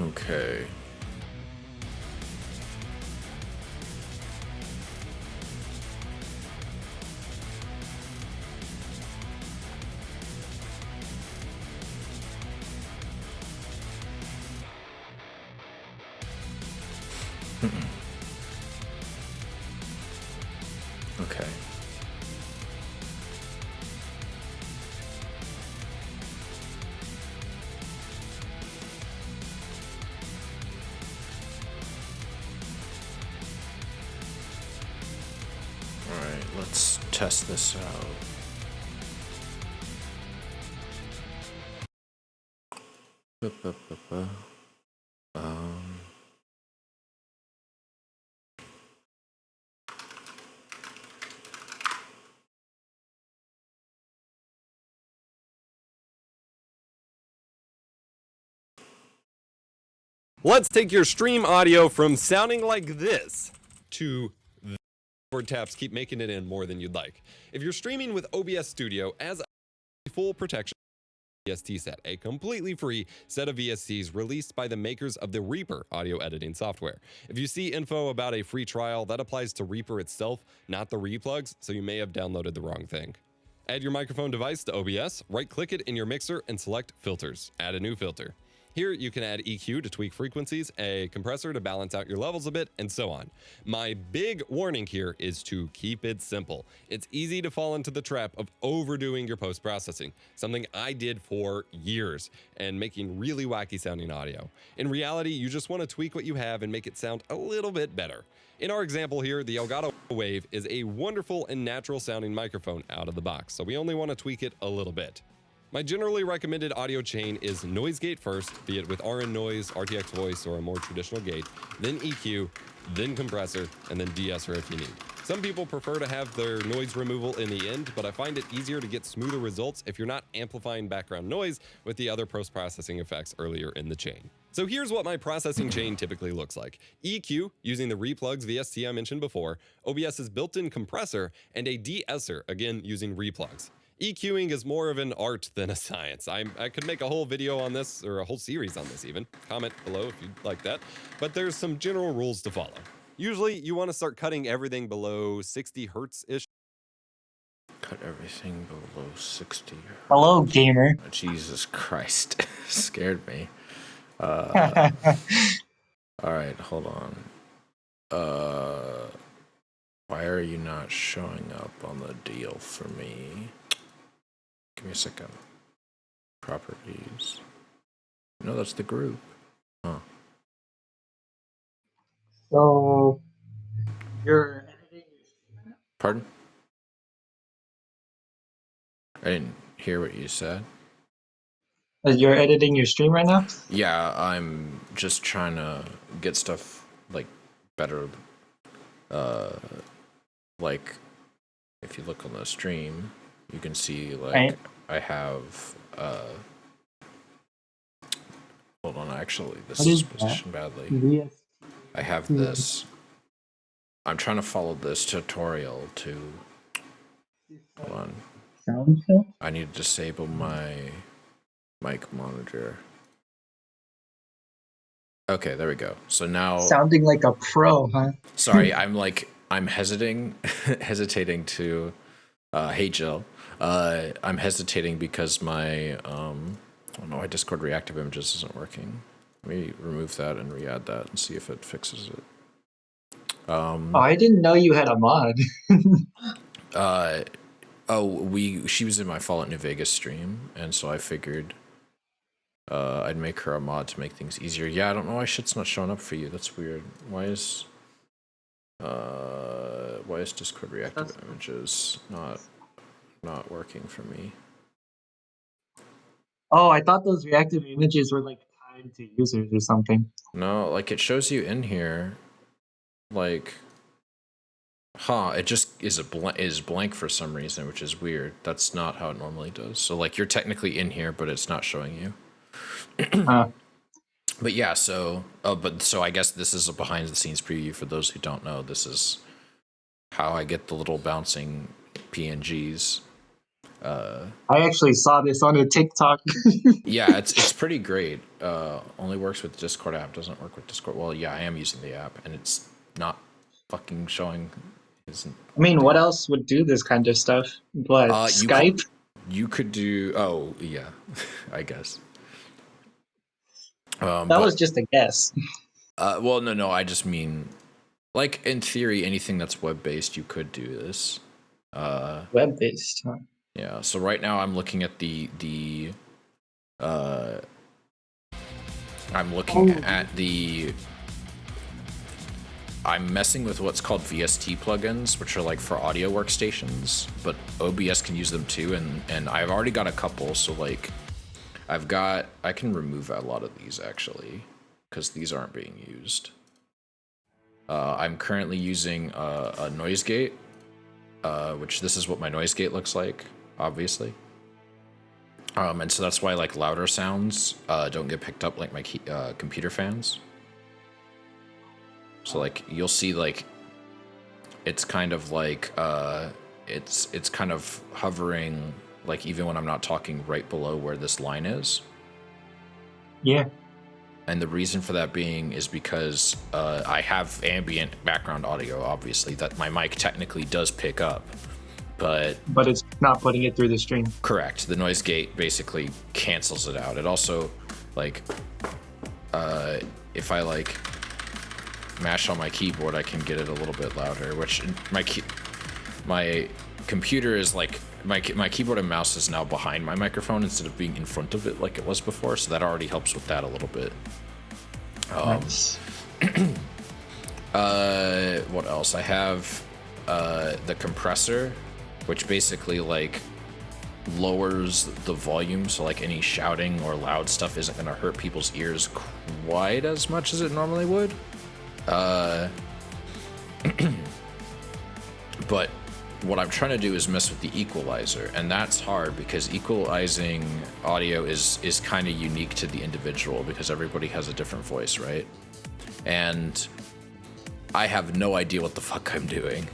Okay. Okay. Alright, let's test this out. Let's take your stream audio from sounding like this to keyboard taps keep making it in more than you'd like. If you're streaming with OBS Studio as a full protection VST set, a completely free set of VSTs released by the makers of the Reaper audio editing software. If you see info about a free trial, that applies to Reaper itself, not the replugs, so you may have downloaded the wrong thing. Add your microphone device to OBS, right-click it in your mixer, and select Filters. Add a new filter. Here, you can add EQ to tweak frequencies, a compressor to balance out your levels a bit, and so on. My big warning here is to keep it simple. It's easy to fall into the trap of overdoing your post-processing, something I did for years, and making really wacky sounding audio. In reality, you just want to tweak what you have and make it sound a little bit better. In our example here, the Elgato Wave is a wonderful and natural sounding microphone out of the box, so we only want to tweak it a little bit. My generally recommended audio chain is noise gate first, be it with RN noise, RTX voice, or a more traditional gate, then EQ, then compressor, and then de-esser if you need. Some people prefer to have their noise removal in the end, but I find it easier to get smoother results if you're not amplifying background noise with the other post-processing effects earlier in the chain. So here's what my processing chain typically looks like. EQ, using the replugs VST I mentioned before, OBS's built-in compressor, and a de-esser, again using replugs. EQing is more of an art than a science. I could make a whole video on this, or a whole series on this even. Comment below if you'd like that. But there's some general rules to follow. Usually, you want to start cutting everything below 60 hertz-ish. Cut everything below 60. Hello, gamer. Oh, Jesus Christ. Scared me. Alright, hold on. Why are you not showing up on the deal for me? Give me a second. Properties. No, that's the group. Huh. So, you're editing your stream? Pardon? I didn't hear what you said. You're editing your stream right now? Yeah, I'm just trying to get stuff like better. Like if you look on the stream, you can see like right. I have hold on, actually this What is is positioned badly. VST. I have this. I'm trying to follow this tutorial to hold on. Sound fill? I need to disable my mic monitor. Okay, there we go. So now Sounding like a pro, huh? sorry, I'm hesitating to hey Jill. I'm hesitating because my oh no, my Discord reactive images isn't working. Let me remove that and re-add that and see if it fixes it. Oh, I didn't know you had a mod. She was in my Fallout New Vegas stream, and so I figured I'd make her a mod to make things easier. Yeah, I don't know why shit's not showing up for you. That's weird. Why is Discord reactive images not working for me? Oh, I thought those reactive images were like tied to users or something. No, like it shows you in here, like, it just is blank for some reason, which is weird. That's not how it normally does. So like you're technically in here, but it's not showing you. But yeah, so I guess this is a behind the scenes preview for those who don't know. This is how I get the little bouncing PNGs. I actually saw this on a TikTok. Yeah, it's pretty great. Only works with Discord app, doesn't work with Discord. Well, yeah, I am using the app, and it's not fucking showing. Isn't I mean, what update. else would do this kind of stuff? But You could Skype? you could do. Oh yeah, I guess. That But was just a guess. well, no, I just mean like in theory, anything that's web based, you could do this. Web-based, huh? Yeah. So right now, I'm looking at the uh, I'm looking at the. I'm messing with what's called VST plugins, which are like for audio workstations, but OBS can use them too. And I've already got a couple, so like I can remove a lot of these actually, because these aren't being used. I'm currently using a noise gate, which this is what my noise gate looks like, obviously. And so that's why like louder sounds don't get picked up like my computer fans. So like you'll see like it's kind of like it's kind of hovering like even when I'm not talking right below where this line is. Yeah. And the reason for that being is because I have ambient background audio, obviously, that my mic technically does pick up. But it's not putting it through the stream. Correct. The noise gate basically cancels it out. It also, like, if I, like, mash on my keyboard, I can get it a little bit louder, which my computer is, like, my keyboard and mouse is now behind my microphone instead of being in front of it like it was before, so that already helps with that a little bit. Nice. What else? I have the compressor, which basically like lowers the volume, so like any shouting or loud stuff isn't going to hurt people's ears quite as much as it normally would. But what I'm trying to do is mess with the equalizer, and that's hard because equalizing audio is kind of unique to the individual because everybody has a different voice, right? And I have no idea what the fuck I'm doing.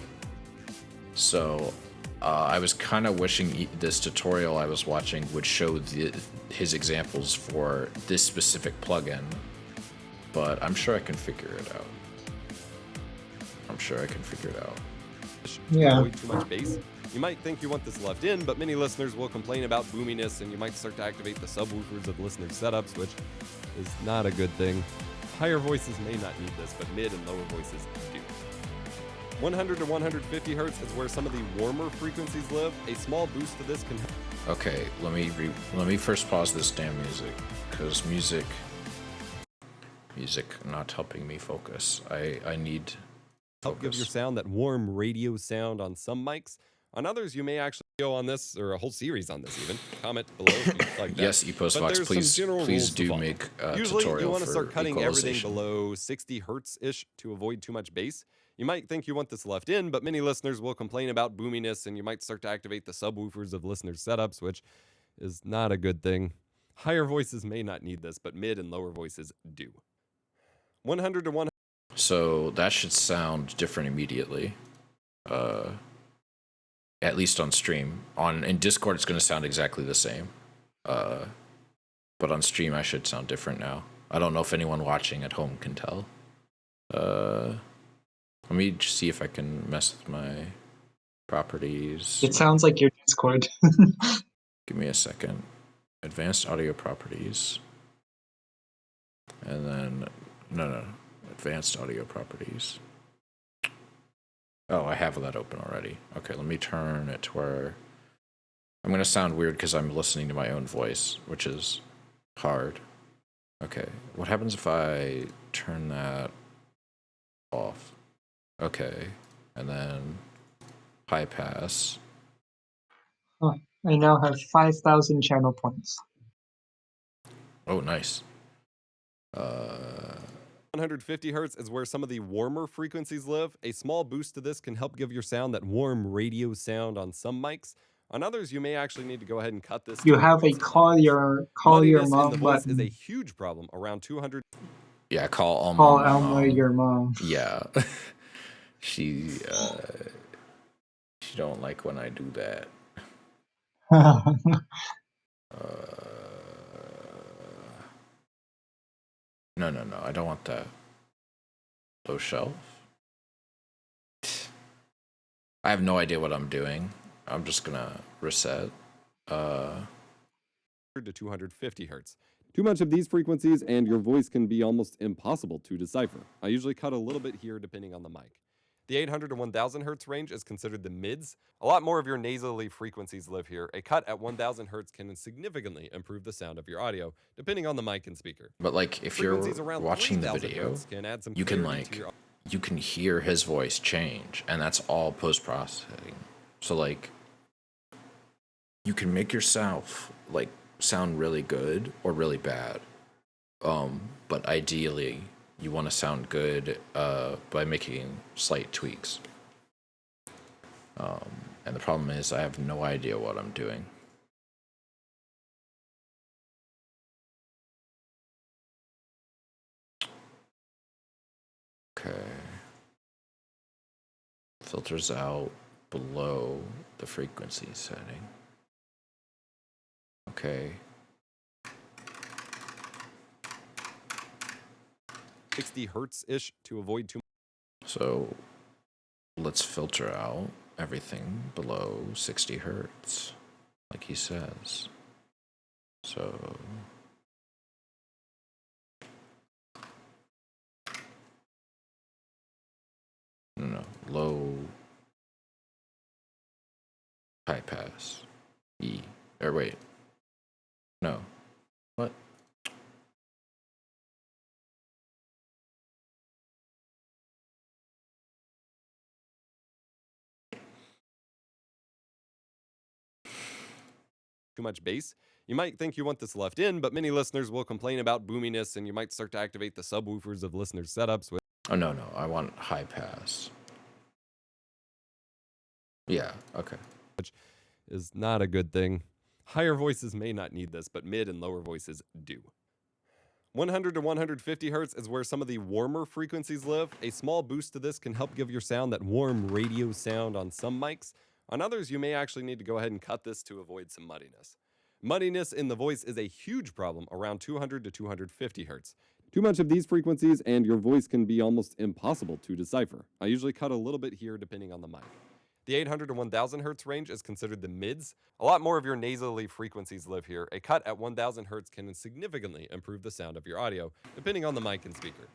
So I was kind of wishing this tutorial I was watching would show his examples for this specific plugin, but I'm sure I can figure it out. Yeah. Avoid too much bass. You might think you want this left in, but many listeners will complain about boominess, and you might start to activate the subwoofers of listener setups, which is not a good thing. Higher voices may not need this, but mid and lower voices do. 100 to 150 hertz is where some of the warmer frequencies live. A small boost to this can help. Okay, let me first pause this damn music, because music not helping me focus. I need Help give your focus. sound that warm radio sound on some mics. On others, you may actually go on this, or a whole series on this even. Comment below if you'd like that. Yes, But EpostVox, there's some please general rules to do follow. make a Usually, you tutorial want to for start cutting everything equalization. below 60 hertz-ish to avoid too much bass. You might think you want this left in, but many listeners will complain about boominess, and you might start to activate the subwoofers of listeners' setups, which is not a good thing. Higher voices may not need this, but mid and lower voices do. 100 to 100. So that should sound different immediately. At least on stream. In Discord, it's going to sound exactly the same. But on stream, I should sound different now. I don't know if anyone watching at home can tell. Let me just see if I can mess with my properties. It sounds like your Discord. Give me a second. Advanced audio properties. And then, no. Advanced audio properties. Oh, I have that open already. Okay, let me turn it to where I'm going to sound weird because I'm listening to my own voice, which is hard. Okay, what happens if I turn that off? Okay, and then high pass. Huh. I now have 5,000 channel points. Oh, nice. 150 hertz is where some of the warmer frequencies live. A small boost to this can help give your sound that warm radio sound on some mics. On others, you may actually need to go ahead and cut this. You have a call your Muddiness in mom the voice is a button. huge problem. Around 200. Yeah, call Alma Call my Alma mom. your mom. Yeah. she don't like when I do that. No. I don't want that. Low shelf. I have no idea what I'm doing. I'm just gonna reset. To 250 hertz. Too much of these frequencies and your voice can be almost impossible to decipher. I usually cut a little bit here depending on the mic. The 800 to 1000 hertz range is considered the mids. A lot more of your nasally frequencies live here. A cut at 1000 hertz can significantly improve the sound of your audio, depending on the mic and speaker. But like, if you're Frequencies around watching the 3000 video, hertz can add some you can clarity to your you can hear his voice change, and that's all post processing. So like, you can make yourself like sound really good or really bad. But ideally, you want to sound good by making slight tweaks. And the problem is, I have no idea what I'm doing. Okay. Filters out below the frequency setting. Okay. 60 hertz-ish to avoid too much. So let's filter out everything below 60 hertz, like he says. So no, low, high pass, E, or wait, no, what? Too much bass. You might think you want this left in, but many listeners will complain about boominess, and you might start to activate the subwoofers of listeners' setups. Oh, no, I want high pass. Yeah, okay. Which is not a good thing. Higher voices may not need this, but mid and lower voices do. 100 to 150 hertz is where some of the warmer frequencies live. A small boost to this can help give your sound that warm radio sound on some mics. On others, you may actually need to go ahead and cut this to avoid some muddiness. Muddiness in the voice is a huge problem around 200 to 250 hertz. Too much of these frequencies and your voice can be almost impossible to decipher. I usually cut a little bit here depending on the mic. The 800 to 1000 hertz range is considered the mids. A lot more of your nasally frequencies live here. A cut at 1000 hertz can significantly improve the sound of your audio, depending on the mic and speaker.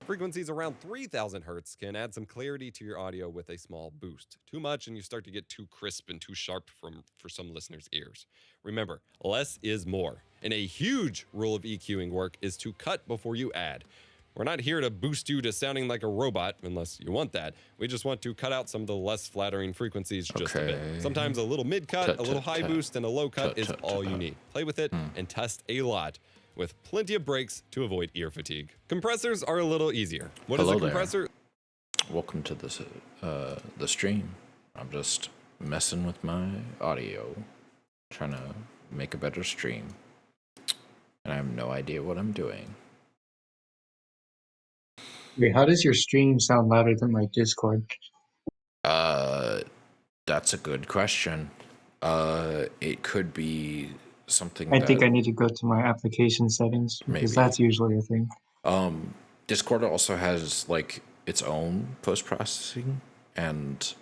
Frequencies around 3000 hertz can add some clarity to your audio with a small boost. Too much and you start to get too crisp and too sharp for some listeners' ears. Remember, less is more. And a huge rule of EQing work is to cut before you add. We're not here to boost you to sounding like a robot, unless you want that. We just want to cut out some of the less flattering frequencies just a bit. Sometimes a little mid cut, a little high boost, and a low cut is all you need. Play with it and test a lot, with plenty of breaks to avoid ear fatigue. Compressors are a little easier. What is a compressor? Welcome to this the stream. I'm just messing with my audio, trying to make a better stream, and I have no idea what I'm doing. Wait, how does your stream sound louder than my Discord? That's a good question. It could be something I think I need to go to my application settings because Maybe. that's usually a thing. Discord also has like its own post processing, and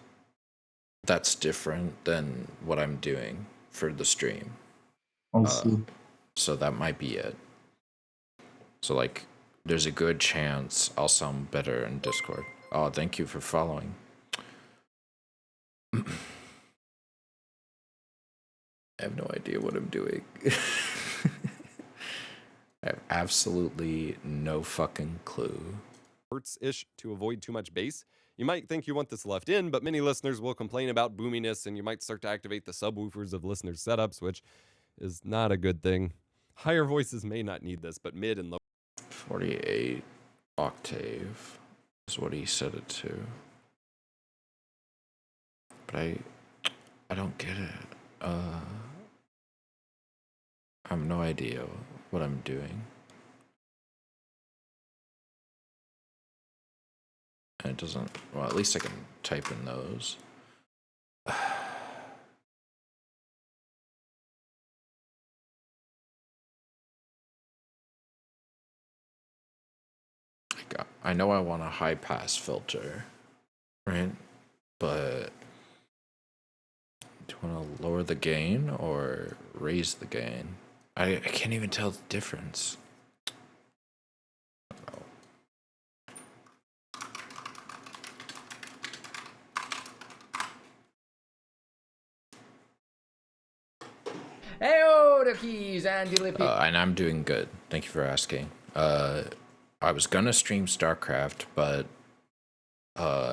that's different than what I'm doing for the stream. I see. So that might be it. So like, there's a good chance I'll sound better in Discord. Oh, thank you for following. I have no idea what I'm doing. I have absolutely no fucking clue. Hertz-ish to avoid too much bass. You might think you want this left in, but many listeners will complain about boominess, and you might start to activate the subwoofers of listeners' setups, which is not a good thing. Higher voices may not need this, but mid and low 48 octave is what he set it to. But I don't get it. I have no idea what I'm doing. And it doesn't, well, at least I can type in those. I know I want a high pass filter, right? But do you want to lower the gain or raise the gain? I can't even tell the difference. Heyo, the keys and Lippy. And I'm doing good. Thank you for asking. I was gonna stream StarCraft, but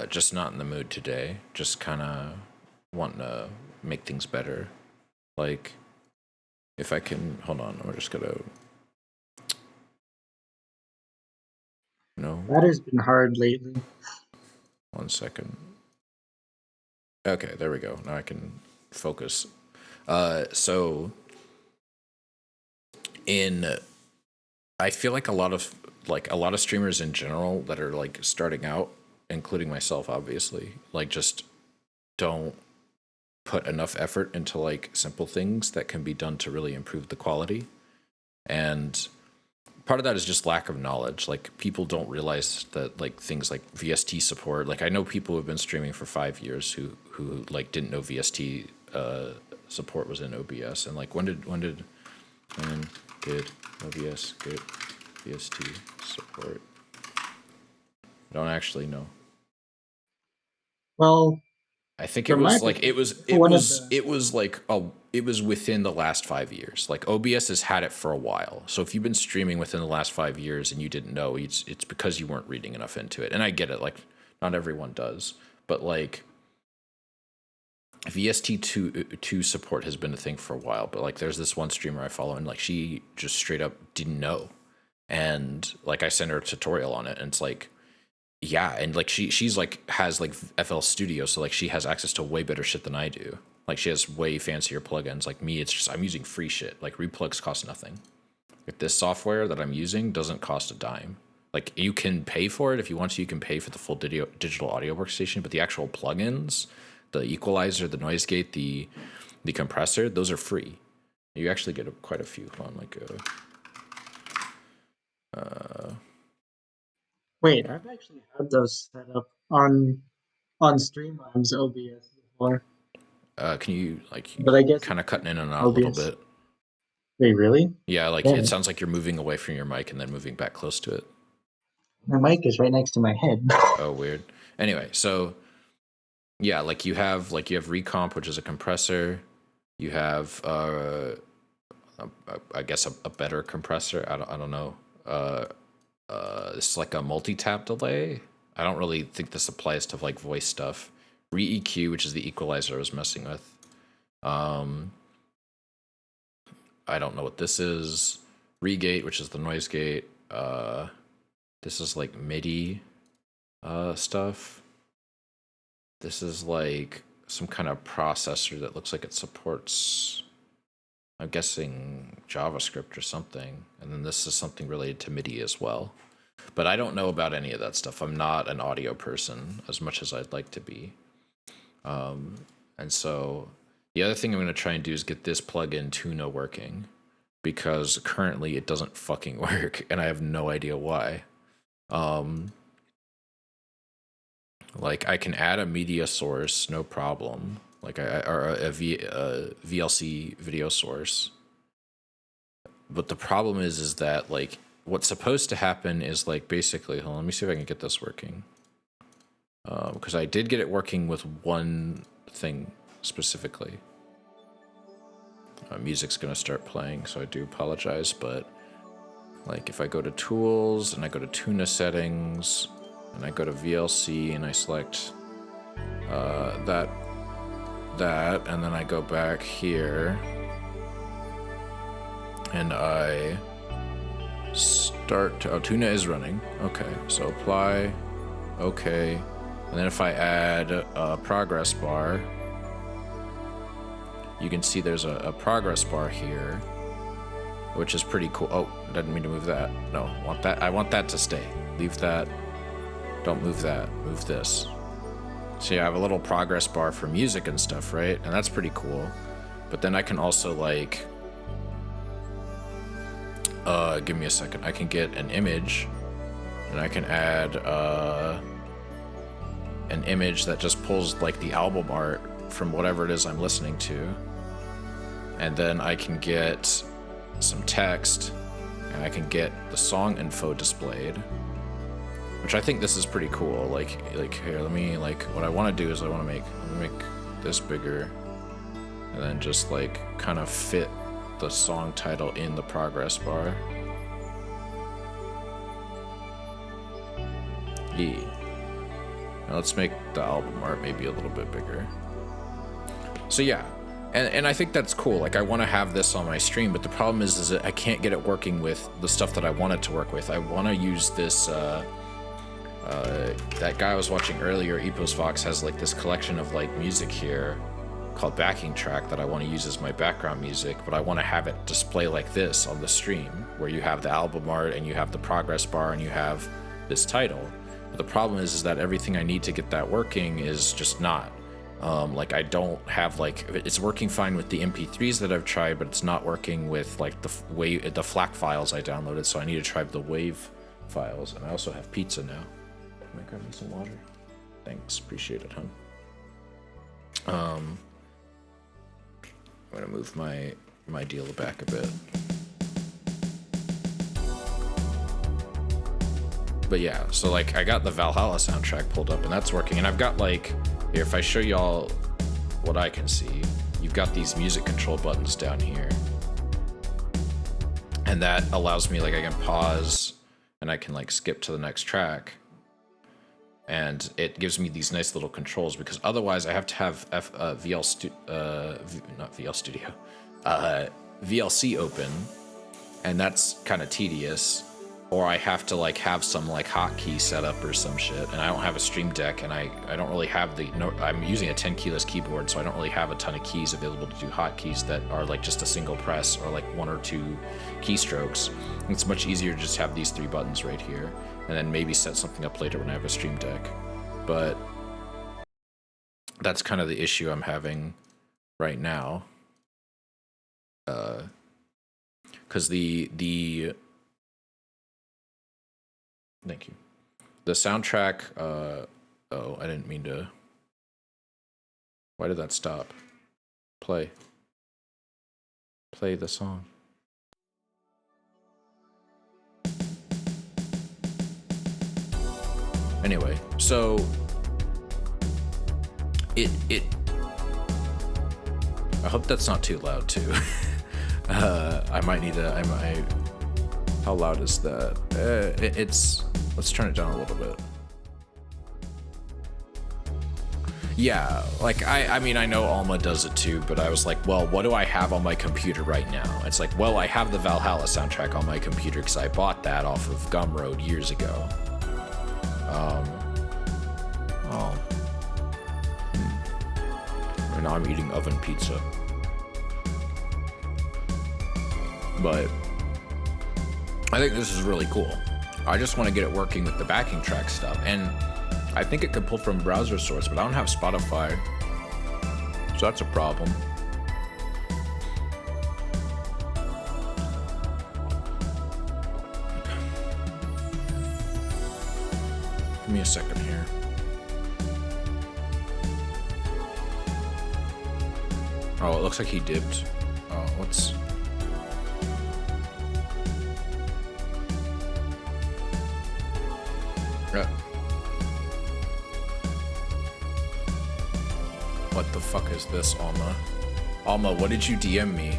just not in the mood today. Just kind of wanting to make things better. Like, if I can, hold on. We're just gonna. No. That has been hard lately. 1 second. Okay, there we go. Now I can focus. So I feel like a lot of streamers in general that are like starting out, including myself, obviously, like just don't put enough effort into like simple things that can be done to really improve the quality. And part of that is just lack of knowledge. Like people don't realize that like things like VST support. Like I know people who have been streaming for 5 years who like didn't know VST support was in OBS. And like when did OBS get VST support? I don't actually know. Well, I think it was like it was within the last 5 years. Like OBS has had it for a while. So if you've been streaming within the last 5 years and you didn't know, it's because you weren't reading enough into it. And I get it, like not everyone does, but like VST2 support has been a thing for a while. But like there's this one streamer I follow and like she just straight up didn't know. And like I sent her a tutorial on it and it's like, yeah, and like she's like has like FL Studio, so like she has access to way better shit than I do. Like she has way fancier plugins. Like me, it's just I'm using free shit. Like replugs cost nothing. Like this software that I'm using doesn't cost a dime. Like you can pay for it if you want to. You can pay for the full digital audio workstation, but the actual plugins, the equalizer, the noise gate, the compressor, those are free. You actually get quite a few on like wait, I've actually had those set up on Streamlabs OBS before. can you like But I guess kind of cutting in and out a little bit? Wait, really? Yeah, like it sounds like you're moving away from your mic and then moving back close to it. My mic is right next to my head. Oh, weird. Anyway, so yeah, like you have Recomp, which is a compressor. You have I guess a better compressor. I don't know. It's like a multi-tap delay. I don't really think this applies to like voice stuff. Re-EQ, which is the equalizer I was messing with. I don't know what this is. Regate, which is the noise gate. This is like MIDI stuff. This is like some kind of processor that looks like it supports, I'm guessing, JavaScript or something. And then this is something related to MIDI as well. But I don't know about any of that stuff. I'm not an audio person as much as I'd like to be. And so the other thing I'm going to try and do is get this plugin Tuna working, because currently it doesn't fucking work and I have no idea why. Like I can add a media source, no problem. Like or a VLC video source. But the problem is that like what's supposed to happen is like basically, hold on, let me see if I can get this working. Because I did get it working with one thing specifically. Music's gonna start playing, so I do apologize, but like if I go to tools and I go to Tuna settings and I go to VLC and I select that, and then I go back here and I start to, Tuna is running. Okay, so apply, okay. And then if I add a progress bar, you can see there's a progress bar here, which is pretty cool. Oh, I didn't mean to move that. No, I want that to stay. Leave that. Don't move that. Move this. So yeah, I have a little progress bar for music and stuff, right? And that's pretty cool. But then I can also like, give me a second. I can get an image and I can add an image that just pulls like the album art from whatever it is I'm listening to. And then I can get some text, and I can get the song info displayed, which I think this is pretty cool. Like here, let me, like, what I want to do is I want to make this bigger, and then just like kind of fit the song title in the progress bar. Now let's make the album art maybe a little bit bigger. So yeah, and I think that's cool. Like, I want to have this on my stream, but the problem is that I can't get it working with the stuff that I want it to work with. I want to use this, that guy I was watching earlier, Epos Vox, has like this collection of like music here called backing track that I want to use as my background music, but I want to have it display like this on the stream, where you have the album art and you have the progress bar and you have this title. But the problem is that everything I need to get that working is just not. Like, I don't have, like, it's working fine with the MP3s that I've tried, but it's not working with like the FLAC files I downloaded, so I need to try the WAV files. And I also have pizza now. Can I grab me some water? Thanks, appreciate it, hon. I'm gonna move my deal back a bit. But yeah, so like I got the Valhalla soundtrack pulled up and that's working, and I've got like, here, if I show y'all what I can see, you've got these music control buttons down here, and that allows me, like, I can pause and I can like skip to the next track, and it gives me these nice little controls, because otherwise I have to have VLC open, and that's kind of tedious. Or I have to like have some like hotkey set up or some shit, and I don't have a Stream Deck, and I don't really have I'm using a 10 keyless keyboard, so I don't really have a ton of keys available to do hotkeys that are like just a single press or like one or two keystrokes. It's much easier to just have these three buttons right here, and then maybe set something up later when I have a Stream Deck. But that's kind of the issue I'm having right now, because thank you. The soundtrack, oh, I didn't mean to. Why did that stop? Play the song. Anyway, so it I hope that's not too loud too. I might, how loud is that? Let's turn it down a little bit. Yeah, like, I mean, I know Alma does it too, but I was like, well, what do I have on my computer right now? It's like, well, I have the Valhalla soundtrack on my computer because I bought that off of Gumroad years ago. And now I'm eating oven pizza. But I think this is really cool. I just want to get it working with the backing track stuff, and I think it could pull from browser source, but I don't have Spotify, so that's a problem. Give me a second here. Oh, it looks like he dipped. Oh, what's... What the fuck is this, Alma? Alma, what did you DM me?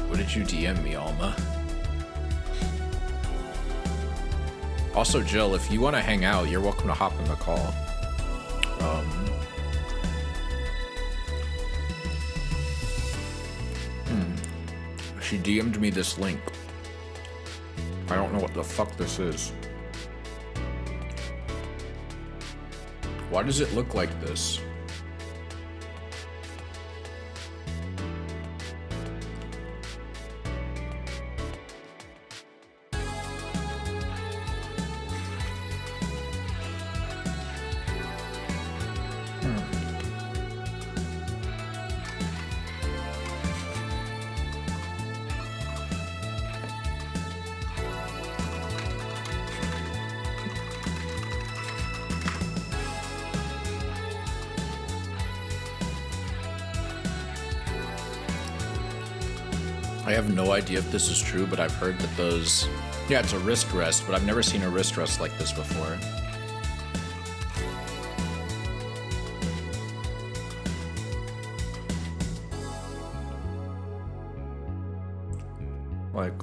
What did you DM me, Alma? Also, Jill, if you want to hang out, you're welcome to hop in the call. She DM'd me this link. I don't know what the fuck this is. Why does it look like this? I have no idea if this is true, but I've heard that those... Yeah, it's a wrist rest, but I've never seen a wrist rest like this before. Like...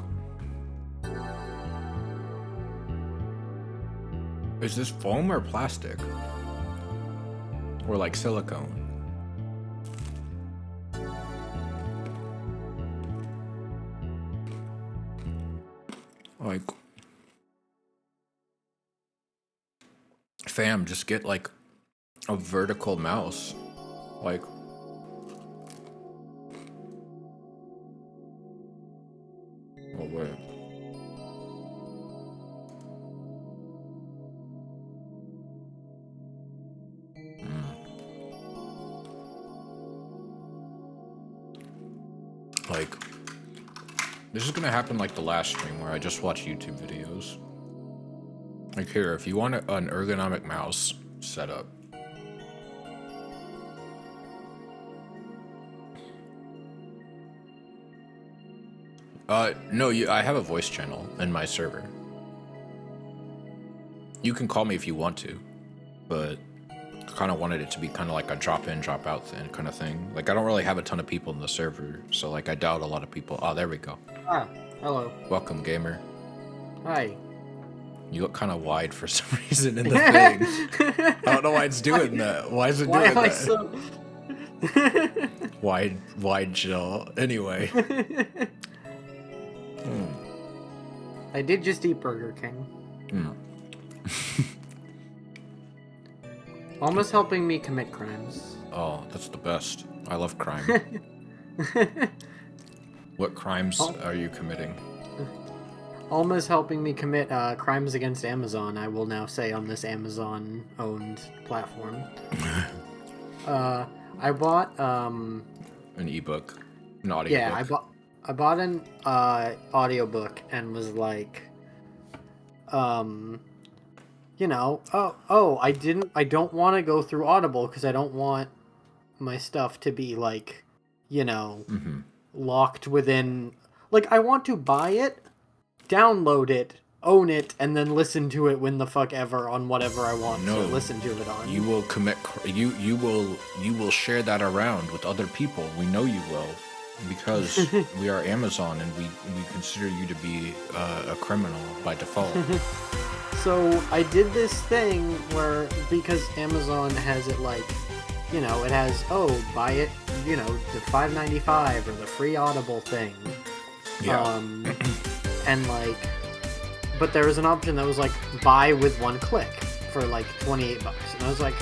Is this foam or plastic? Or like silicone? Like, fam, just get like a vertical mouse. Like, oh wait. Like, this is gonna happen like the last stream where I just watch YouTube videos. Like here, if you want an ergonomic mouse setup. No, I have a voice channel in my server. You can call me if you want to, but I kind of wanted it to be kind of like a drop in, drop out kind of thing. Like, I don't really have a ton of people in the server, so like I doubt a lot of people. Oh, there we go. Ah, hello. Welcome, gamer. Hi. You look kind of wide for some reason in the thing. I don't know why it's doing that. Why is it doing that? So... Wide Jill. Anyway. I did just eat Burger King. Almost helping me commit crimes. Oh, that's the best. I love crime. What crimes are you committing? Almost helping me commit crimes against Amazon, I will now say, on this Amazon-owned platform. I bought an ebook, an audiobook. Yeah, I bought an audiobook and was like, you know, I don't want to go through Audible because I don't want my stuff to be like, you know, locked within. Like, I want to buy it, download it, own it, and then listen to it when the fuck ever on whatever I want to listen to it on. You will commit. You will share that around with other people. We know you will, because we are Amazon and we consider you to be a criminal by default. So I did this thing where, because Amazon has it like, you know, it has, buy it, you know, the $5.95 or the free Audible thing. Yeah. And like, but there was an option that was like buy with one click for like $28, and I was like,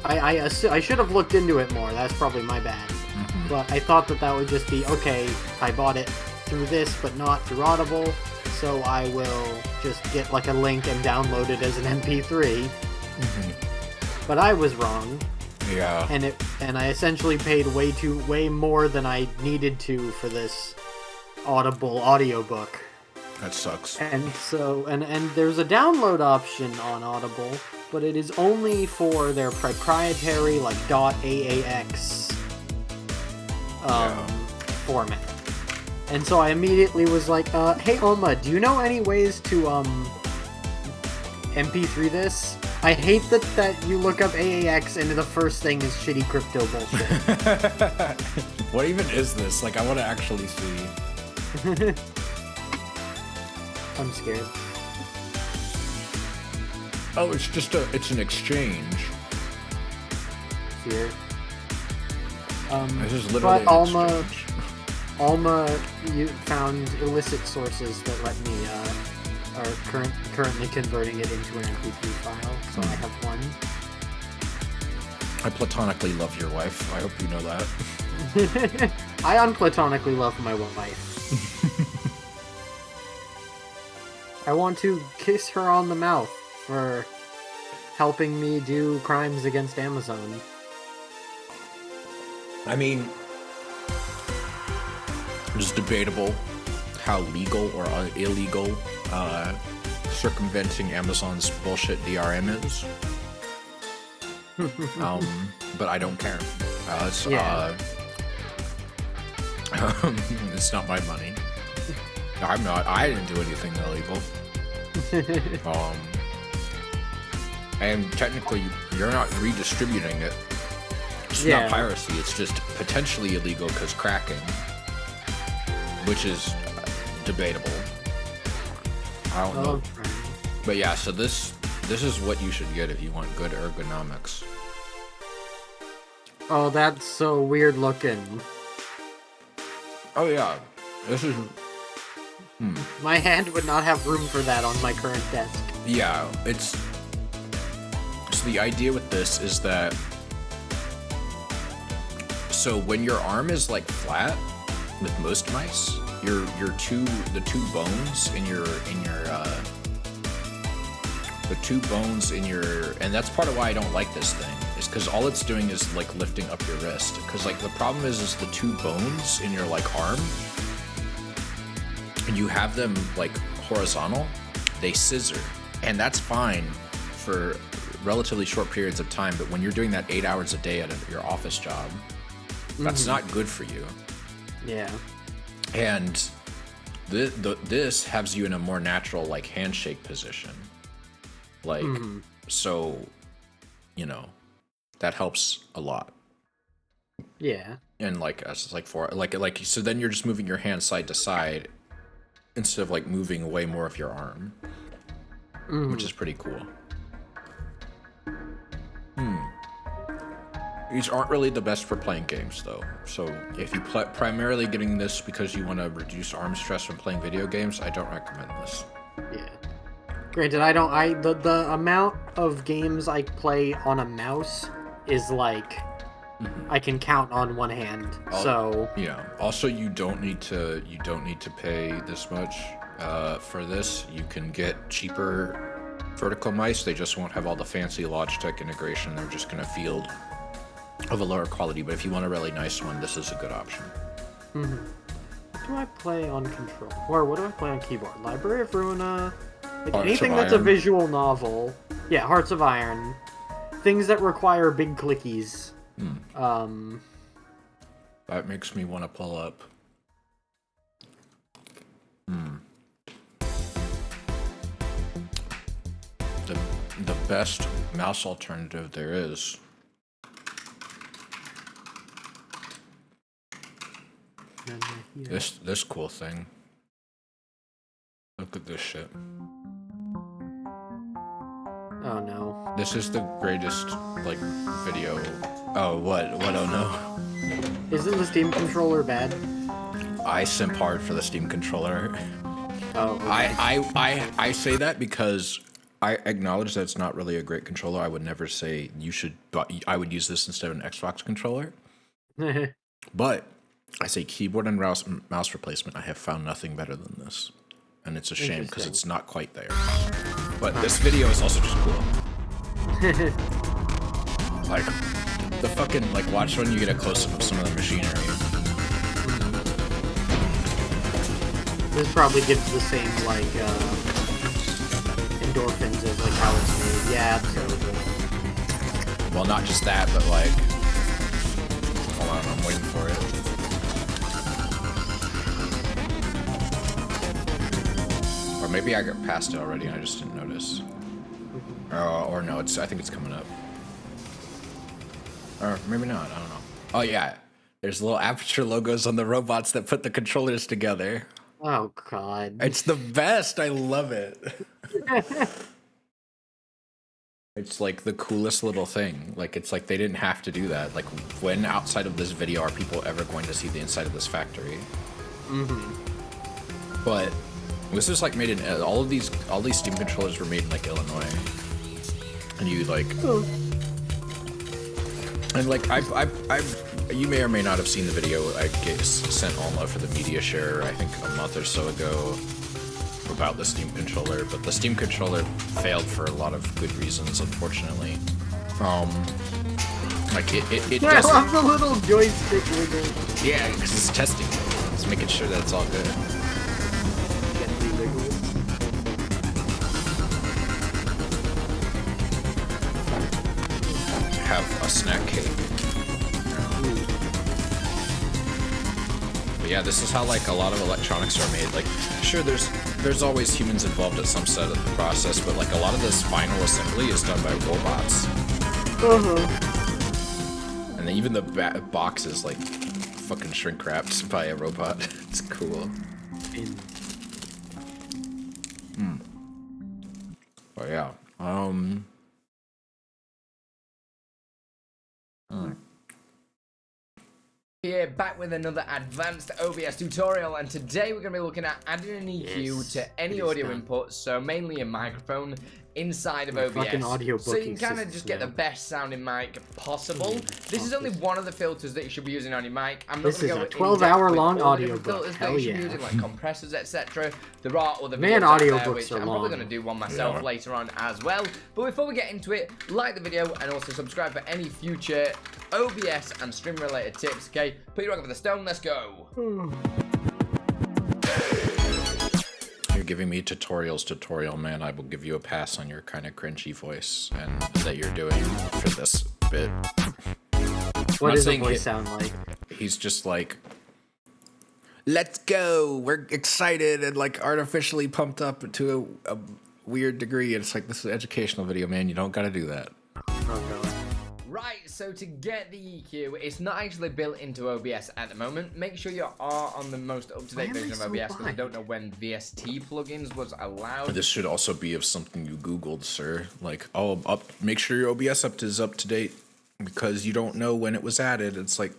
I should have looked into it more. That's probably my bad. But I thought that would just be okay. I bought it through this, but not through Audible, so I will just get like a link and download it as an MP3. But I was wrong. Yeah. And I essentially paid way more than I needed to for this Audible audiobook. That sucks. And so and there's a download option on Audible, but it is only for their proprietary like .aax format. And so I immediately was like, hey Alma, do you know any ways to MP3 this? I hate that you look up AAX and the first thing is shitty crypto bullshit. What even is this? Like, I want to actually see. I'm scared. Oh, it's an exchange. Here. This is literally but an exchange. Alma, you found illicit sources that let me are currently converting it into an MP3 file, so I have one. I platonically love your wife. I hope you know that. I unplatonically love my wife. I want to kiss her on the mouth for helping me do crimes against Amazon. I mean, it's debatable how legal or illegal circumventing Amazon's bullshit DRM is. But I don't care. It's not my money. I'm not. I didn't do anything illegal. And technically, you're not redistributing it. It's not piracy. It's just potentially illegal because cracking, which is debatable. I don't know. But yeah, so this is what you should get if you want good ergonomics. Oh, that's so weird looking. Oh yeah, this is. My hand would not have room for that on my current desk. Yeah, it's. So the idea with this is that. So when your arm is like flat, with most mice, the two bones in your and that's part of why I don't like this thing, is because all it's doing is like lifting up your wrist. Because like the problem is the two bones in your like arm, and you have them like horizontal, they scissor, and that's fine for relatively short periods of time. But when you're doing that 8 hours a day at your office job, that's not good for you. Yeah. And this has you in a more natural like handshake position. Like, so, you know, that helps a lot. Yeah. And like us, like for like so then you're just moving your hand side to side instead of like moving away more of your arm, which is pretty cool. These aren't really the best for playing games though. So if you primarily getting this because you want to reduce arm stress from playing video games, I don't recommend this. Yeah. Granted, the amount of games I play on a mouse is like I can count on one hand. So yeah. Also, you don't need to pay this much for this. You can get cheaper vertical mice. They just won't have all the fancy Logitech integration. They're just gonna field of a lower quality. But if you want a really nice one, this is a good option. What do I play on control? Or what do I play on keyboard? Library of Ruina. Like Hearts anything of that's a Iron. visual novel. Yeah, Hearts of Iron. Things that require big clickies. That makes me want to pull up. The best mouse alternative there is. This cool thing. Look at this shit. Oh no. This is the greatest like video. Oh what? Oh no. Isn't the Steam controller bad? I simp hard for the Steam controller. Oh. Okay. I say that because I acknowledge that it's not really a great controller. I would never say you should. I would use this instead of an Xbox controller. But I say keyboard and mouse replacement. I have found nothing better than this, and it's a shame because it's not quite there. But this video is also just cool. Like the fucking watch when you get a close up of some of the machinery. This probably gives the same endorphins as like how it's made. Yeah, absolutely. Well, not just that, but like, hold on, I'm waiting for it. Or maybe I got past it already and I just didn't notice. Or no, I think it's coming up. Or maybe not, I don't know. Oh yeah, there's little Aperture logos on the robots that put the controllers together. Oh god. It's the best, I love it. It's like the coolest little thing. Like, it's like they didn't have to do that. Like, when outside of this video are people ever going to see the inside of this factory? But this is like made in all these Steam controllers were made in like Illinois, and you like, and like you may or may not have seen the video I sent Alma for the media share I think a month or so ago about the Steam controller, but the Steam controller failed for a lot of good reasons, unfortunately. Like it I doesn't. love the little joystick wiggle. Yeah, because it's testing. It's making sure that it's all good. Gently wiggle. Have a snack cake. But yeah, this is how like a lot of electronics are made. Like, sure, there's always humans involved at some set of the process, but like a lot of this final assembly is done by robots. And then even the box is like fucking shrink wrapped by a robot. It's cool. Oh yeah. Here, back with another advanced OBS tutorial, and today we're going to be looking at adding an EQ to any audio input, so mainly a microphone, inside of OBS, so you can kind of just get the best sounding mic possible. This is only one of the filters that you should be using on your mic. I'm not going to go into 12-hour-long audio filters that you should be using, like compressors, etc. There are other Man, videos out there, audiobooks which are I'm probably going to do one myself later on as well. But before we get into it, like the video and also subscribe for any future OBS and stream related tips. Okay, put your rock over the stone. Let's go. You're giving me tutorial, man. I will give you a pass on your kind of cringy voice and that you're doing for this bit. What does the voice sound like? He's just like, let's go. We're excited and like artificially pumped up to a weird degree. It's like, this is an educational video, man. You don't got to do that. Oh god. Right, so to get the EQ, it's not actually built into OBS at the moment. Make sure you are on the most up-to-date version of OBS, because I don't know when VST plugins was allowed. This should also be of something you Googled, sir. Like, oh, make sure your OBS is up to date because you don't know when it was added. It's like,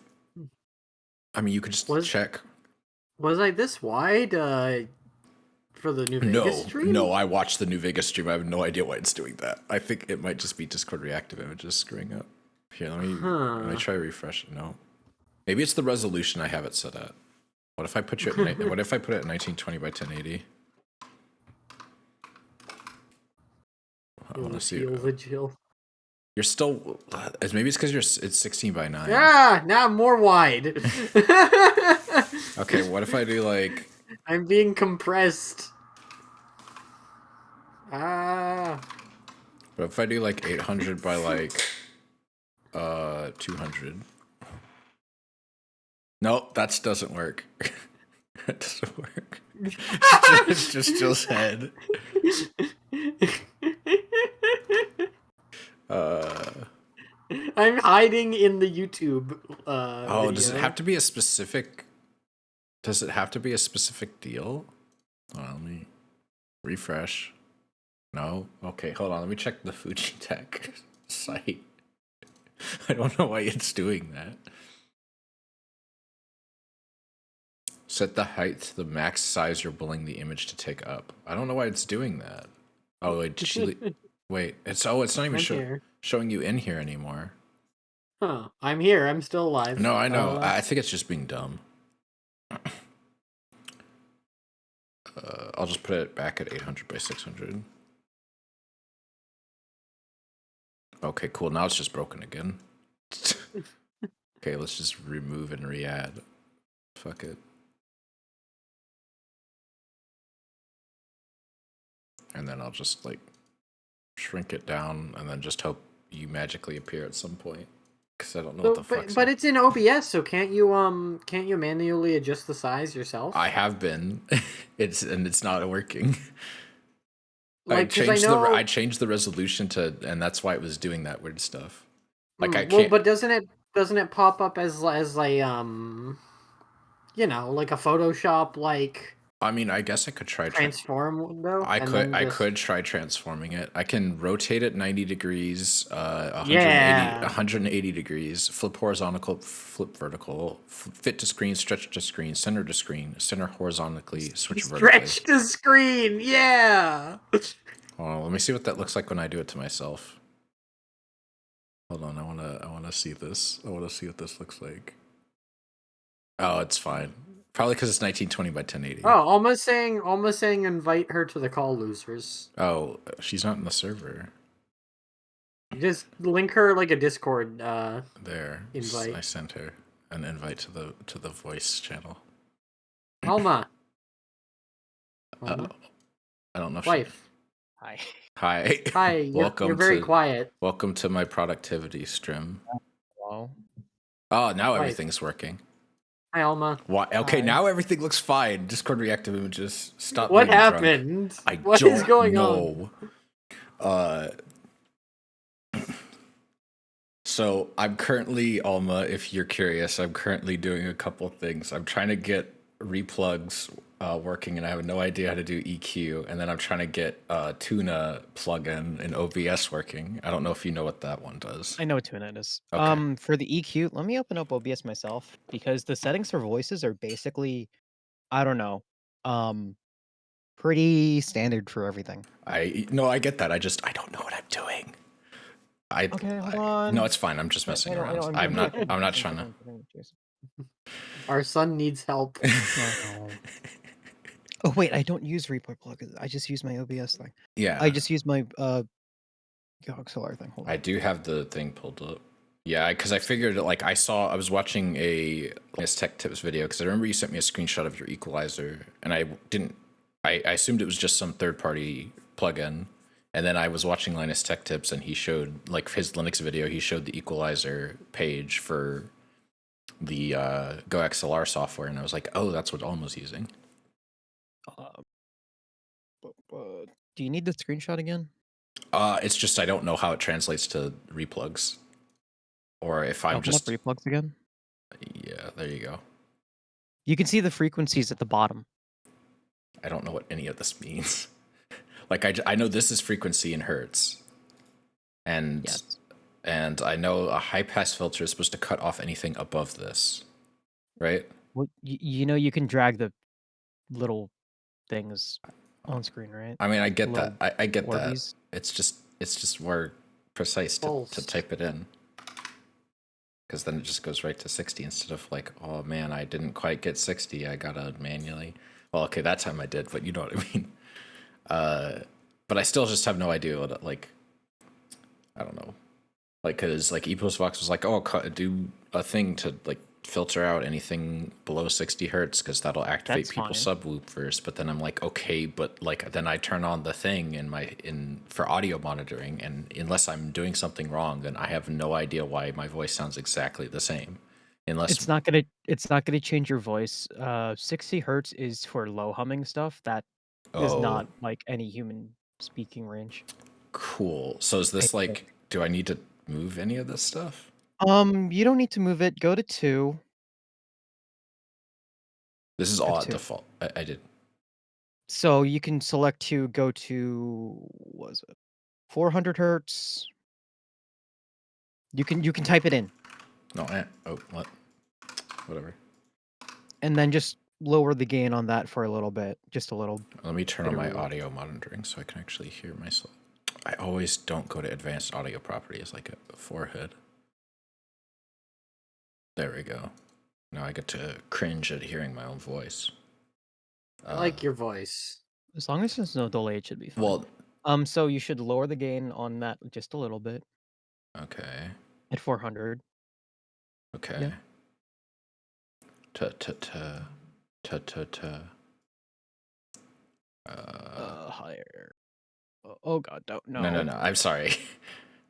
I mean, you could just check. Was I this wide for the New Vegas stream? No, I watched the New Vegas stream. I have no idea why it's doing that. I think it might just be Discord reactive images screwing up. Here, let me try refresh it. No, maybe it's the resolution I have it set at. What if I put you at what if I put it at 1920 by 1080? I want to see. You're still. Maybe it's because it's 16 by 9. Yeah, now I'm more wide. Okay, what if I do like? I'm being compressed. Ah. What if I do like 800 by like 200? Nope, that doesn't work. That doesn't work. It's just Jill's head. I'm hiding in the YouTube video. Does it have to be a specific? Does it have to be a specific deal? Let me refresh. No? Okay, hold on. Let me check the Fujitech site. I don't know why it's doing that. Set the height to the max size you're willing the image to take up. I don't know why it's doing that. Oh, wait. It's not even showing you in here anymore. Huh. I'm here. I'm still alive. No, I know. I think it's just being dumb. I'll just put it back at 800 by 600. Okay, cool. Now it's just broken again. Okay, let's just remove and re-add. Fuck it. And then I'll just like shrink it down and then just hope you magically appear at some point. Because I don't know what the fuck. But it's in OBS, so can't you manually adjust the size yourself? I have been. It's not working. Like, I changed the resolution to, and that's why it was doing that weird stuff. Like I can't. Well, but doesn't it pop up as like you know, like a Photoshop like? I mean, I guess I could try transform window. I could try transforming it. I can rotate it 90 degrees, 180 degrees, flip horizontal, flip vertical, fit to screen, stretch to screen, center to screen, center horizontally, switch vertically. Stretch to screen, yeah. Oh, let me see what that looks like when I do it to myself. Hold on, I wanna see this. I wanna see what this looks like. Oh, it's fine. Probably because it's 1920 by 1080. Oh, almost saying invite her to the call, losers. Oh, she's not in the server. Just link her like a Discord there. Invite. I sent her an invite to the voice channel. Alma. I don't know if wife. Hi. Hi. Welcome. You're very quiet. Welcome to my productivity stream. Hello. Oh, now everything's working. Hi, Alma. Why? Okay, Hi. now everything looks fine. Discord reactive images. Stop. What being drunk. happened? I What don't is going know. on? So I'm currently, Alma, if you're curious, I'm currently doing a couple things. I'm trying to get replugs working, and I have no idea how to do EQ. And then I'm trying to get Tuna plugin in OBS working. I don't know if you know what that one does. I know what Tuna is. Okay. For the EQ, let me open up OBS myself because the settings for voices are basically, I don't know, pretty standard for everything. I get that. I don't know what I'm doing. Okay, hold on. No, it's fine. I'm just messing around. I'm not trying to. Our son needs help. Oh wait, I don't use replay plugins. I just use my OBS thing. Yeah. I just use my XLR thing. Hold on. I do have the thing pulled up. Yeah, because I figured like I was watching a Linus Tech Tips video because I remember you sent me a screenshot of your equalizer, and I assumed it was just some third-party plugin. And then I was watching Linus Tech Tips, and he showed, like, his Linux video, he showed the equalizer page for the Go XLR software, and I was like, oh, that's what Alma's using. Do you need the screenshot again? It's just I don't know how it translates to replugs. Or if I'm just... Open up replugs again? Yeah, there you go. You can see the frequencies at the bottom. I don't know what any of this means. Like, I know this is frequency in hertz. And yes. And I know a high-pass filter is supposed to cut off anything above this, right? Well, you know you can drag the little things on screen, right? I mean, I get that. I get Orbeez. that. It's just more precise to type it in. Because then it just goes right to 60 instead of like, oh man, I didn't quite get 60. I gotta manually. Well, okay, that time I did, but you know what I mean. But I still just have no idea what, like, I don't know. Like, because like EposVox was like, oh, do a thing to like filter out anything below 60 hertz because that'll activate people's subwoofers. But then I'm like, okay, but like then I turn on the thing for audio monitoring, and unless I'm doing something wrong, then I have no idea why my voice sounds exactly the same. Unless it's not gonna change your voice. 60 hertz is for low humming stuff. That is not like any human speaking range. Cool. So is this like, do I need to move any of this stuff? You don't need to move it. Go to 2. This is all at default. I did. So you can select to go to, what was it, 400 hertz. You can type it in. No, what? Whatever. And then just lower the gain on that for a little bit, just a little. Let me turn on my audio monitoring so I can actually hear myself. I always don't go to advanced audio properties like a forehead. There we go. Now I get to cringe at hearing my own voice. I like your voice. As long as there's no delay, it should be fine. Well, so you should lower the gain on that just a little bit. Okay. At 400. Okay. Yeah. Higher. Oh god, no. No. I'm sorry.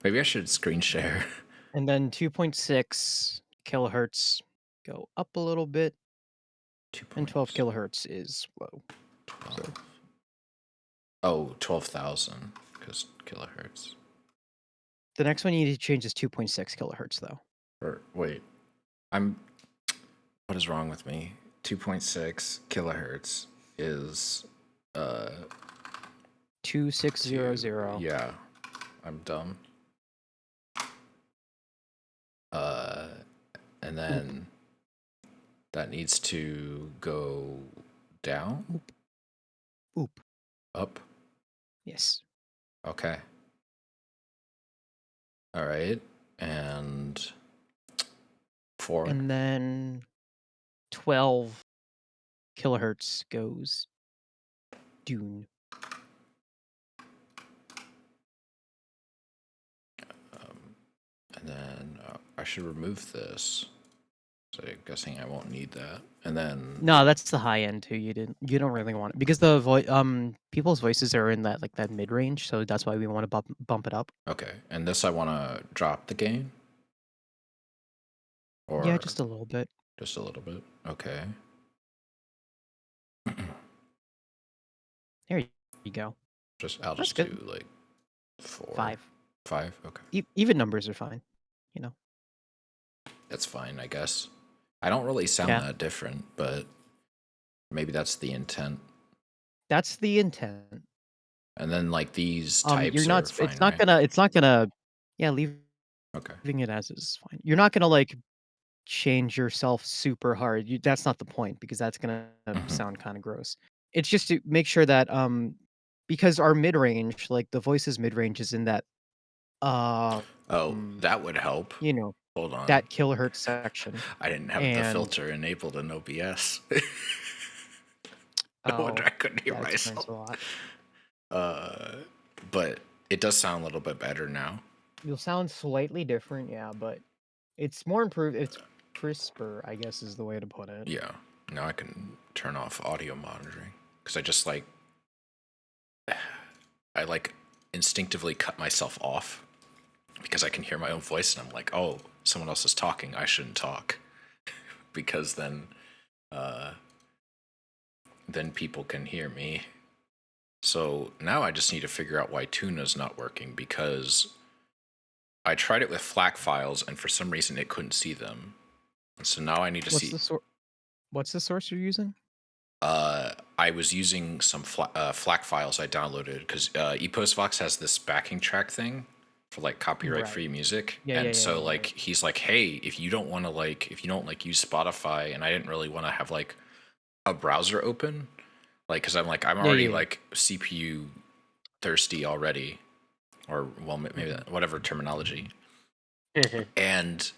Maybe I should screen share. And then 2.6 kilohertz. Go up a little bit. And 12 kilohertz is low. 12. So. Oh, 12,000 because kilohertz. The next one you need to change is 2.6 kilohertz though. Wait. What is wrong with me? 2.6 kilohertz is 2600. Yeah. I'm dumb. And then that needs to go down? Oop. Up? Yes. Okay. All right. And 4. And then 12 kilohertz goes down. And then I should remove this. So I'm guessing I won't need that. And then no, that's the high end too. You don't really want it because the people's voices are in that mid range, so that's why we want to bump it up. Okay, and this I want to drop the gain. Or yeah, just a little bit. Just a little bit. Okay. There you go. I'll That's just good. do like 4. 5. 5? Okay. Even numbers are fine. That's fine, I guess. I don't really sound that different, but maybe that's the intent. That's the intent. And then like these types you're not. are fine, It's not right? gonna. It's not gonna. Yeah, Okay. leaving it as is fine. You're not gonna like change yourself super hard. That's not the point because that's gonna sound kind of gross. It's just to make sure that because our mid range, like the voice's mid range, is in that Oh, that would help. Hold on. That kilohertz section. I didn't have the filter enabled in OBS. No wonder I couldn't hear myself. A lot. But it does sound a little bit better now. You'll sound slightly different, yeah, but it's more improved. It's crisper, I guess, is the way to put it. Yeah. Now I can turn off audio monitoring because I just instinctively cut myself off because I can hear my own voice and I'm like, oh, someone else is talking. I shouldn't talk because then people can hear me. So now I just need to figure out why Tuna's not working because I tried it with FLAC files and for some reason it couldn't see them. And so now I need to see. What's the source you're using? I was using some FLAC files I downloaded because ePostvox has this backing track thing for like copyright-free music. He's like, hey, if you don't want to if you don't use Spotify, and I didn't really want to have like a browser open, because I'm already CPU thirsty already, or well maybe whatever terminology, and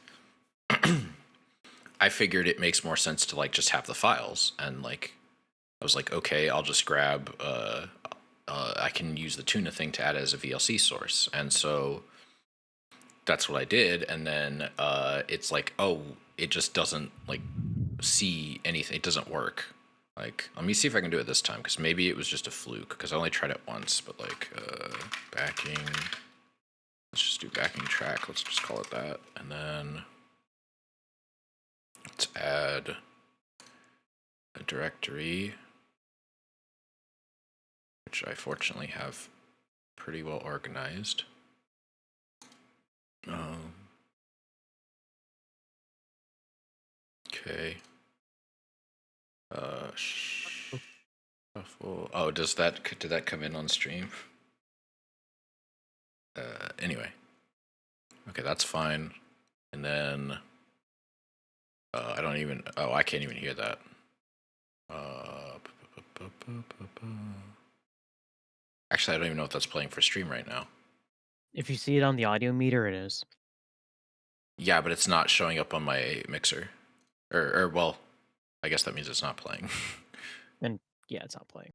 I figured it makes more sense to just have the files, and I was like, okay, I'll just grab I can use the Tuna thing to add as a VLC source, and so that's what I did, and then it's like, oh, it just doesn't see anything, it doesn't work. Let me see if I can do it this time, because maybe it was just a fluke, because I only tried it once, but backing, let's just do backing track, let's just call it that, and then let's add a directory, which I fortunately have pretty well organized. Okay. Oh, did that come in on stream? Anyway. Okay, that's fine. And then I can't even hear that. Actually, I don't even know if that's playing for stream right now. If you see it on the audio meter, it is. Yeah, but it's not showing up on my mixer. Or well, I guess that means it's not playing. Then yeah, it's not playing.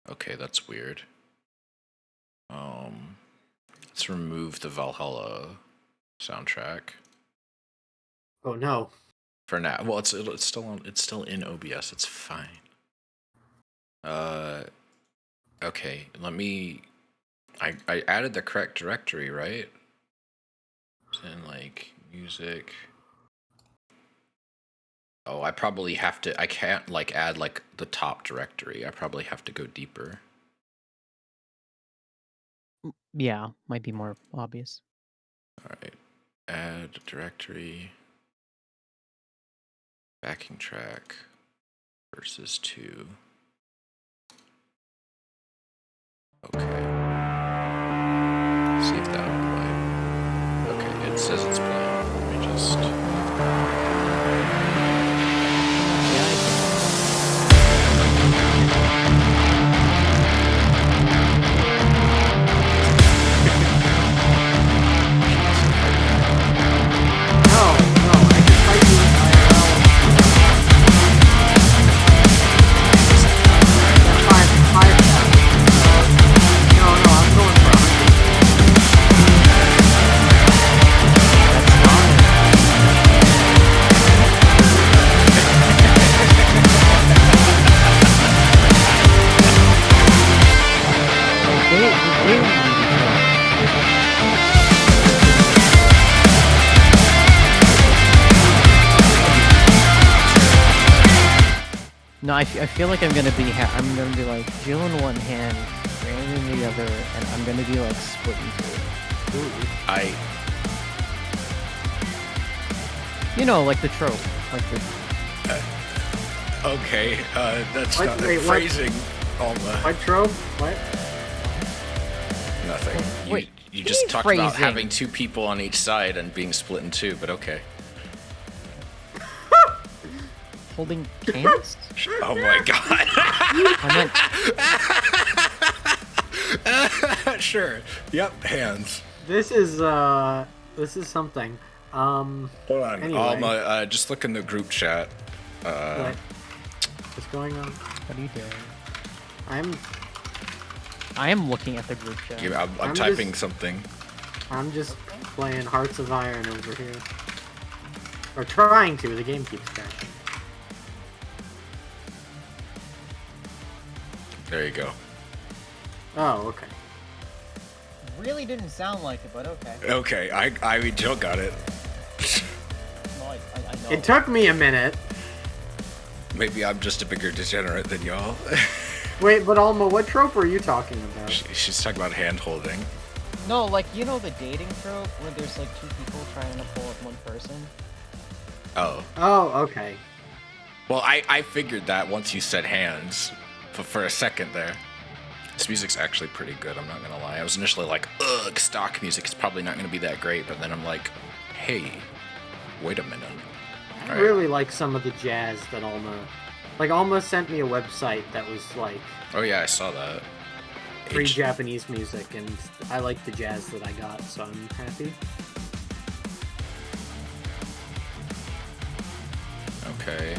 Okay, that's weird. Let's remove the Valhalla soundtrack. Oh no. For now. Well, it's still in OBS. It's fine. Okay, let me I added the correct directory, right? It's in music. Oh, I probably have to, I can't add the top directory. I probably have to go deeper. Yeah, might be more obvious. All right. Add directory. Backing track versus 2. Okay. See if that will play. Okay, it says it's playing. Let me just. I feel like I'm gonna be I'm gonna be like Jill in one hand, Brandon in the other, and I'm gonna be like split in two. Ooh. You know, like the trope, like the. Okay, that's What? not Wait, what? phrasing. Alma. What trope? What? Nothing. Wait, You just talked phrasing. about having two people on each side and being split in two, but okay. Holding hands? Oh my god. I meant Sure. Yep, hands. This is something. Hold on. Anyway. Alma, just look in the group chat. What? What's going on? what are you doing? I am looking at the group chat. I'm I'm typing just- something. I'm just playing Hearts of Iron over here. Or trying to, the game keeps crashing. There you go. Oh, okay. Really didn't sound like it, but okay. Okay, I Jill got it. No, I know. It took me a minute. Maybe I'm just a bigger degenerate than y'all. Wait, but Alma, what trope are you talking about? She's talking about hand holding. No, like, you know the dating trope where there's like two people trying to pull up one person? Oh. Oh, okay. Well, I figured that once you said hands, but for a second there. This music's actually pretty good, I'm not gonna lie. I was initially like, ugh, stock music is probably not gonna be that great, but then I'm like, hey, wait a minute. I really like some of the jazz that Alma... Like, Alma sent me a website that was like Oh yeah, I saw that. free Japanese music, and I like the jazz that I got, so I'm happy. Okay.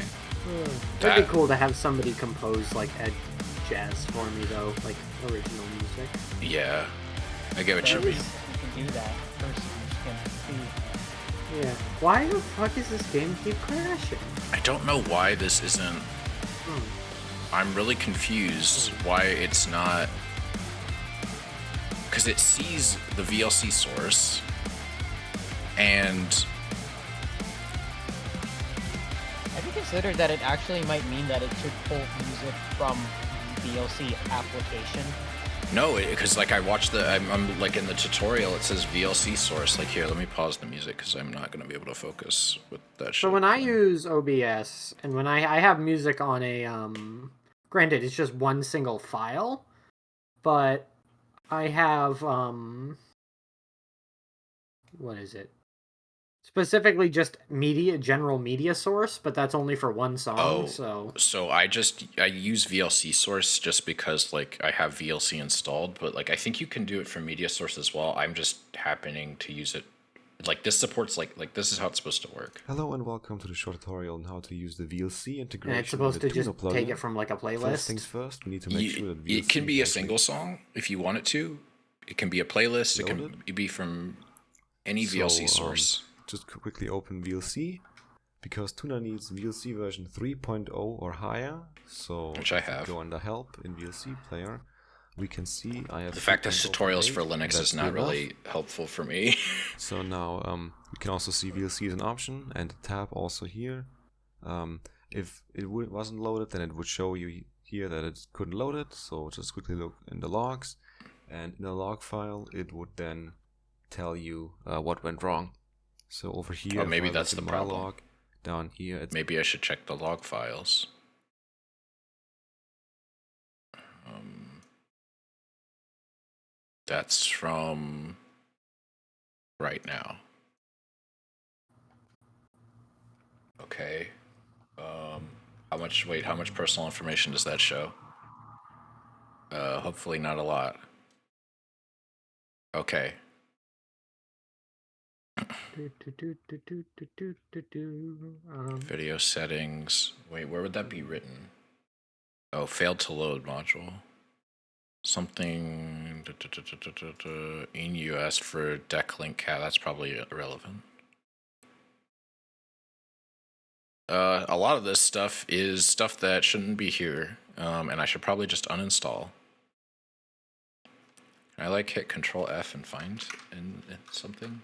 It'd be cool to have somebody compose, like, jazz for me, though. Like, original music. Yeah. I get what you At mean. least you can do that first. You just can't see. Yeah. Why the fuck is this game keep crashing? I don't know why this isn't... I'm really confused why it's not... Because it sees the VLC source, and... Have you considered that it actually might mean that it should pull music from VLC application? No, because like I watched I'm like in the tutorial, it says VLC source. Like here, let me pause the music because I'm not going to be able to focus with that shit. So when I use OBS, and when I have music on a, granted, it's just one single file, but I have, what is it? Specifically just general media source, but that's only for one song, So I use VLC source just because like I have VLC installed, but like I think you can do it for media source as well. I'm just happening to use it. Like this supports like this is how it's supposed to work. Hello and welcome to the short tutorial on how to use the VLC integration. And it's supposed to with the just Tuno take plugin. it from like a playlist. First things first, we need to make sure that VLC It can be a is single song if you want it to. It can be a playlist. It can Loaded. be from any VLC source. Just quickly open VLC, because Tuna needs VLC version 3.0 or higher. So Which I have. Go under help in VLC player. We can see I have The fact that 3.0 tutorials for update. Linux That's is not good enough. really helpful for me. So now we can also see VLC as an option and a tab also here. If it wasn't loaded, then it would show you here that it couldn't load it. So just quickly look in the logs, and in the log file it would then tell you what went wrong. So over here, Oh, maybe if I that's look the in my problem. log, down here, it's Maybe I should check the log files. That's from right now. Okay. How much personal information does that show? Hopefully not a lot. Okay. Video settings. Wait, where would that be written? Oh, failed to load module. Something in US for decklink cat. That's probably irrelevant. A lot of this stuff is stuff that shouldn't be here, and I should probably just uninstall. Can I like hit Control F and find in something?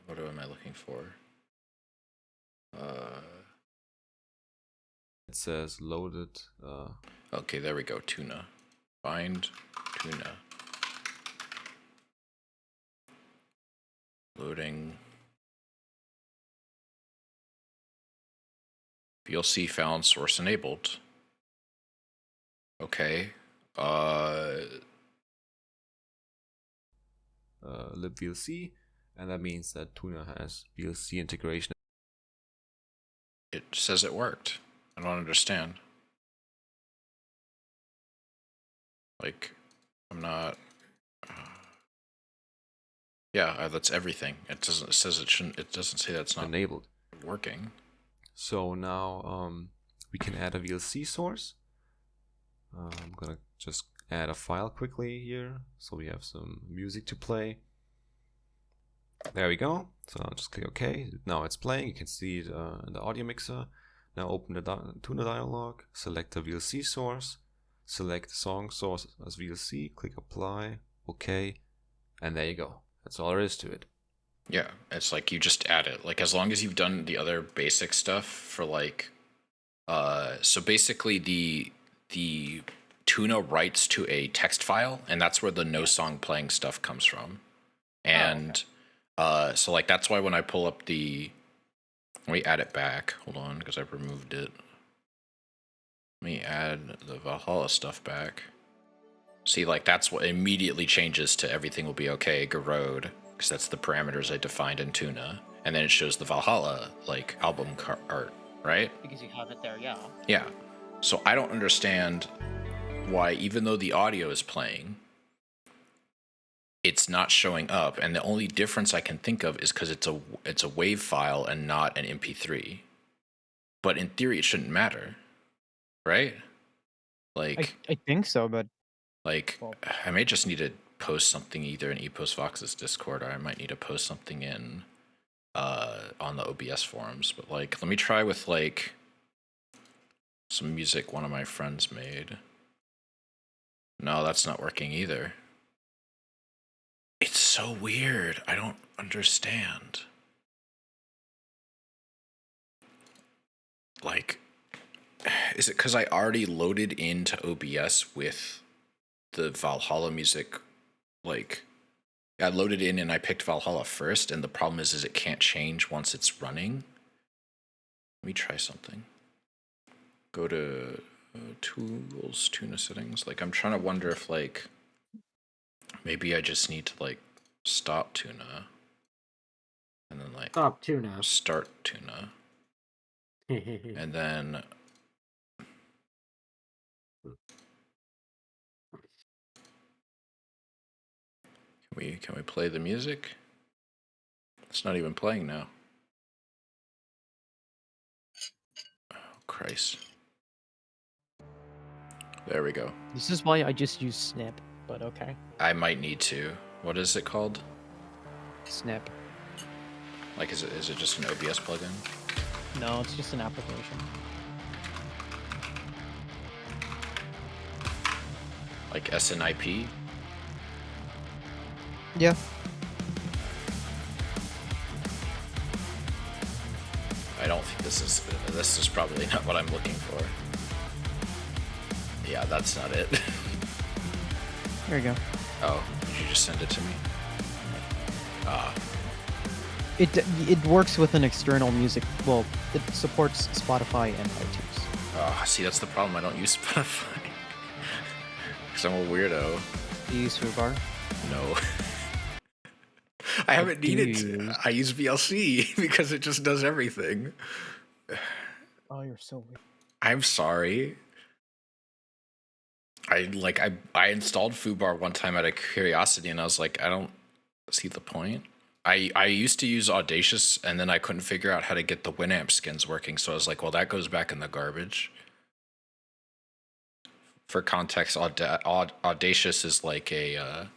What am I looking for? it says loaded. Okay, there we go. Tuna. Find tuna. Loading. VLC found, source enabled. Okay. libVLC, and that means that Tuna has VLC integration. It says it worked. I don't understand. Like, I'm not. Yeah, that's everything. It doesn't. It says it shouldn't. It doesn't say that's not enabled. Working. So now we can add a VLC source. I'm gonna just add a file quickly here, so we have some music to play. There we go. So I'll just click OK. Now it's playing. You can see it in the audio mixer. Now open the Tuna dialog. Select the VLC source. Select the song source as VLC. Click Apply. OK. And there you go. That's all there is to it. Yeah, it's like you just add it. Like as long as you've done the other basic stuff for like, so basically the Tuna writes to a text file, and that's where the no song playing stuff comes from. And so like that's why when I pull up the, let me add it back. Hold on, because I've removed it. Let me add the Valhalla stuff back. See, like that's what immediately changes to everything will be okay, Garode, because that's the parameters I defined in Tuna. And then it shows the Valhalla like album art, right? Because you have it there, yeah. Yeah. So I don't understand why, even though the audio is playing, it's not showing up. And the only difference I can think of is because it's a WAV file and not an MP3. But in theory, it shouldn't matter, right? Like I think so, but like I may just need to post something either in ePostVox's Discord, or I might need to post something in on the OBS forums. But like, let me try with like some music one of my friends made. No, that's not working either. It's so weird. I don't understand. Like, is it because I already loaded into OBS with the Valhalla music? Like, I loaded in and I picked Valhalla first, and the problem is it can't change once it's running. Let me try something. Go to tools, Tuna settings. Like, I'm trying to wonder if like maybe I just need to like stop Tuna and then like Stop Tuna. start Tuna. And then can we play the music? It's not even playing now. Oh Christ. There we go. this is why I just use Snip, but okay. I might need to. What is it called? Snip. Like is it just an OBS plugin? No, it's just an application. Like SNIP? Yeah. I don't think this is probably not what I'm looking for. Yeah, that's not it. There you go. Oh, did you just send it to me? It works with an external music. Well, it supports Spotify and iTunes. See, that's the problem. I don't use Spotify. Because I'm a weirdo. Do you use Fubar? No. I haven't needed to. I use VLC because it just does everything. Oh, you're so weird. I'm sorry. I installed Fubar one time out of curiosity, and I was like, I don't see the point. I used to use Audacious, and then I couldn't figure out how to get the Winamp skins working, so I was like, well, that goes back in the garbage. For context, Audacious is like a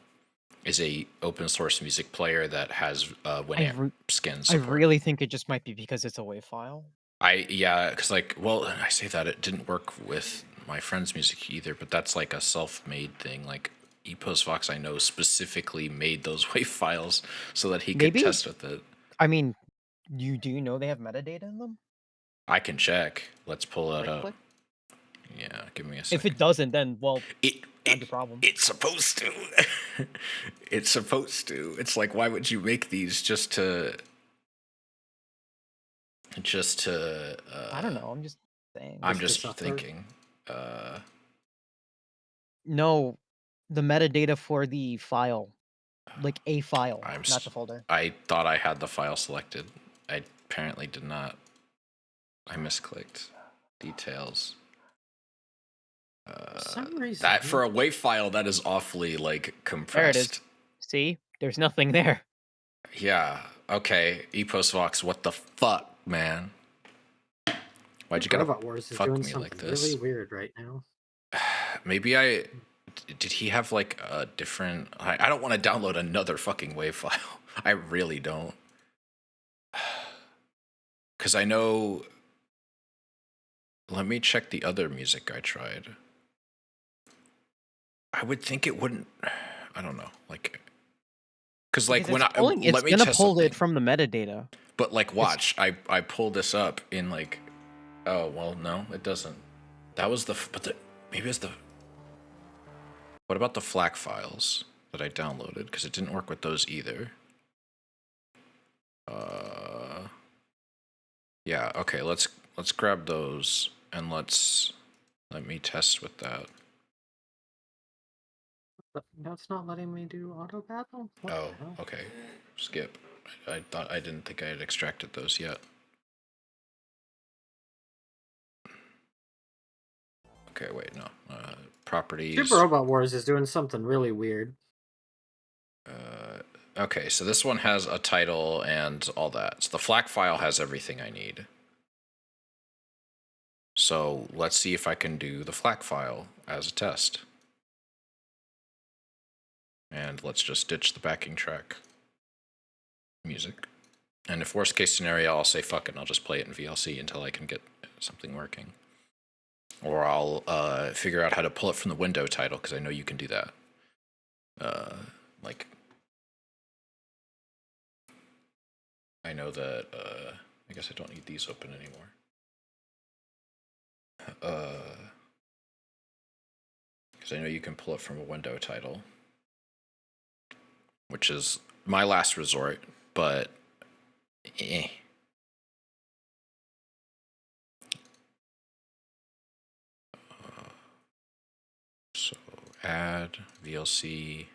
open source music player that has Winamp skins. I really think it just might be because it's a WAV file. Because like, well, I say that it didn't work with my friend's music either, but that's like a self-made thing. Like ePostVox, I know specifically made those WAV files so that he could test with it. I mean, do you know they have metadata in them? I can check. Let's pull it up. Yeah, give me a second. If it doesn't, then well, It not your problem. It's supposed to. It's supposed to. It's like, why would you make these just to? I don't know. I'm just saying. I'm just thinking. No, the metadata for the file, like a file, not the folder. I thought I had the file selected. I apparently did not. I misclicked. Details. For some reason, That for a WAV file, that is awfully like compressed. There it is. See, there's nothing there. Yeah. Okay. EPOSVox, what the fuck, man? Why'd you gotta Robot Wars is fuck doing me something like this? really weird right now. Maybe did he have like a different? I don't want to download another fucking WAV file. I really don't. Because I know. Let me check the other music I tried. I would think it wouldn't. I don't know. Like, because like when it's gonna pull it from the metadata. But like, watch, I pull this up in like. Oh well, no, it doesn't. That was maybe it's the. What about the FLAC files that I downloaded? Because it didn't work with those either. Yeah. Okay. Let's grab those and let me test with that. No, it's not letting me do auto battle. Oh, okay. Skip. I didn't think I had extracted those yet. Okay, wait, no. Properties. Super Robot Wars is doing something really weird. Okay, so this one has a title and all that. So the FLAC file has everything I need. So let's see if I can do the FLAC file as a test. And let's just ditch the backing track music. And if worst case scenario, I'll say fuck it, and I'll just play it in VLC until I can get something working. Or I'll figure out how to pull it from the window title, because I know you can do that. Like, I know that, I guess I don't need these open anymore. Because I know you can pull it from a window title, which is my last resort, but So add VLC,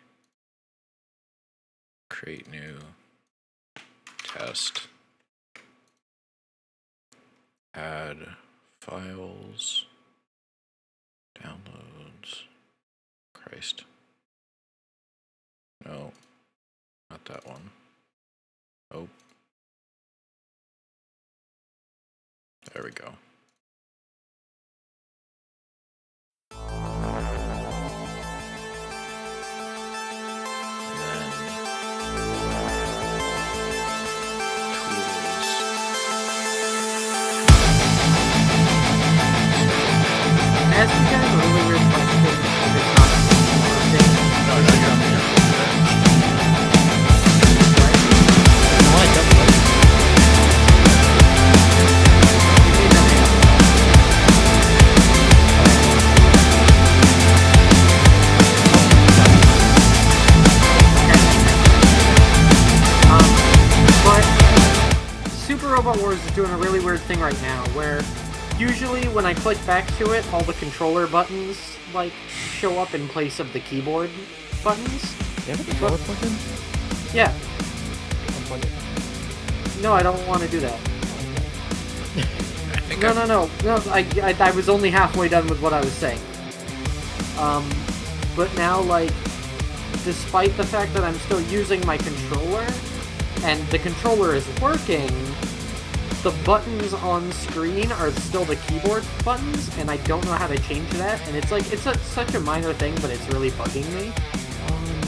create new, test, add files, downloads, Christ. No, not that one. Oh. There we go. Ask you guys a really weird question if it's not working. No, you're on the But Super Robot Wars is doing a really weird thing right now where usually when I click back to it, all the controller buttons like show up in place of the keyboard buttons. You have a controller plugged in? Yeah. Unplug it. No, I don't want to do that. No. I was only halfway done with what I was saying. But now, like, despite the fact that I'm still using my controller, and the controller is working, the buttons on screen are still the keyboard buttons, and I don't know how to change that, and it's like, such a minor thing, but it's really bugging me.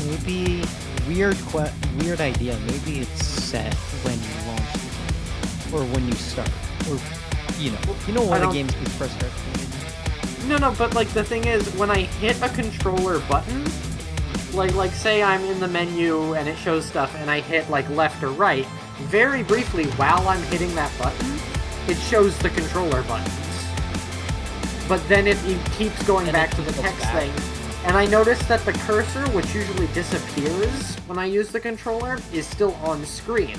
Maybe weird idea. Maybe it's set when you launch the game, or when you start, or you know when the game's first starts. No, but like the thing is, when I hit a controller button, like say I'm in the menu and it shows stuff, and I hit like left or right, very briefly while I'm hitting that button, it shows the controller buttons. but then it keeps going back to the text thing. And I noticed that the cursor, which usually disappears when I use the controller, is still on screen.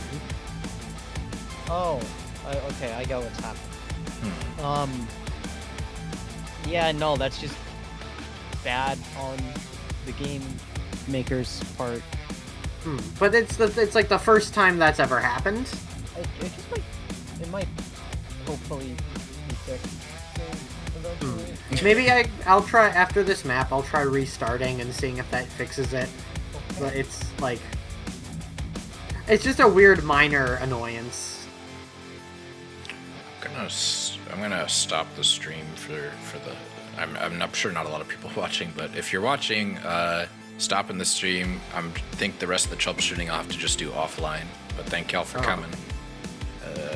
Oh, okay, I get what's happening. Yeah, no, that's just bad on the game maker's part. But it's like the first time that's ever happened. It might hopefully be fixed eventually. Maybe I'll try after this map. I'll try restarting and seeing if that fixes it. Okay. But it's like it's just a weird minor annoyance. I'm gonna stop the stream for the. I'm not sure not a lot of people watching, but if you're watching, stopping the stream. I think the rest of the troubleshooting I'll have to just do offline. But thank y'all for coming.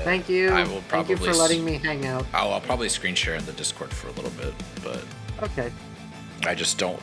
Thank you. I will probably Thank you for letting me hang out. I'll probably screen share in the Discord for a little bit, but okay. I just don't